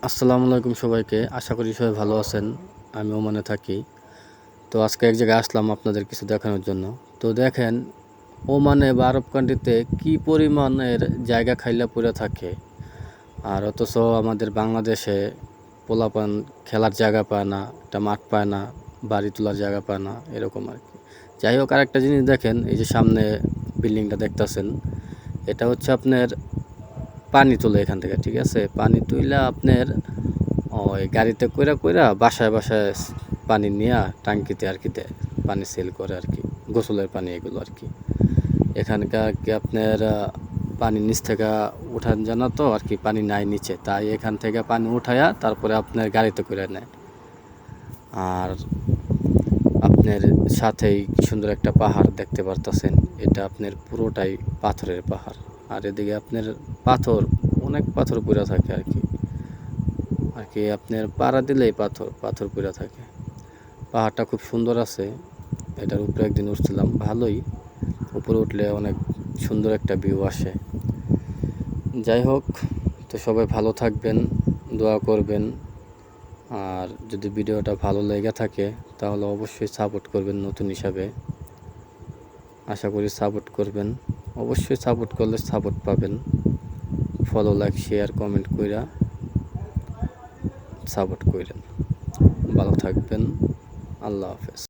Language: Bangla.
আসসালামু আলাইকুম সবাইকে। আশা করি সবাই ভালো আছেন। আমি ওমানে থাকি। তো আজকে এক জায়গায় আসলাম আপনাদের কিছু দেখানোর জন্য। তো দেখেন ওমানে বা আরব কান্ট্রিতে কী পরিমাণের জায়গা খাইলা পড়ে থাকে। আর অথচ আমাদের বাংলাদেশে পোলাপান খেলার জায়গা পায় না, একটা মাঠ পায় না, বাড়ি তোলার জায়গা পায় না, এরকম আর কি। যাই হোক, আরেকটা জিনিস দেখেন, এই যে সামনে বিল্ডিংটা দেখতেছেন, এটা হচ্ছে আপনার পানি তোলে এখান থেকে, ঠিক আছে? পানি তুইলা আপনার ওই গাড়িতে কইরা কইরা বাসায় বাসায় পানি নিয়ে টাঙ্কিতে আর কি দেয়, পানি সেল করে আর কি, গোসলের পানি এগুলো আর কি। এখানকার কি আপনার পানি নিচ থেকে উঠান জানা তো আর কি, পানি নাই নিচে, তাই এখান থেকে পানি উঠায়া তারপরে আপনার গাড়িতে করে নেয়। আর আপনার সাথেই কি সুন্দর একটা পাহাড় দেখতে পারতেছেন, এটা আপনার পুরোটাই পাথরের পাহাড়। আর এদিকে আপনার পাথর, অনেক পাথর পড়ে থাকে আর কি। আপনার পাড়া দিলেই পাথর পাথর পড়ে থাকে। পাহাড়টা খুব সুন্দর আছে, এটার উপরে একদিন উঠছিলাম, ভালোই। উপরে উঠলে অনেক সুন্দর একটা ভিউ আসে। যাই হোক, তো সবাই ভালো থাকবেন, দোয়া করবেন। আর যদি ভিডিওটা ভালো লেগে থাকে তাহলে অবশ্যই সাপোর্ট করবেন নতুন হিসাবে। আশা করি সাপোর্ট করবেন, অবশ্যই সাপোর্ট করলে সাপোর্ট পাবেন। ফলো, লাইক, শেয়ার, কমেন্ট কইরা সাপোর্ট কইরেন। ভালো থাকবেন। আল্লাহ হাফেজ।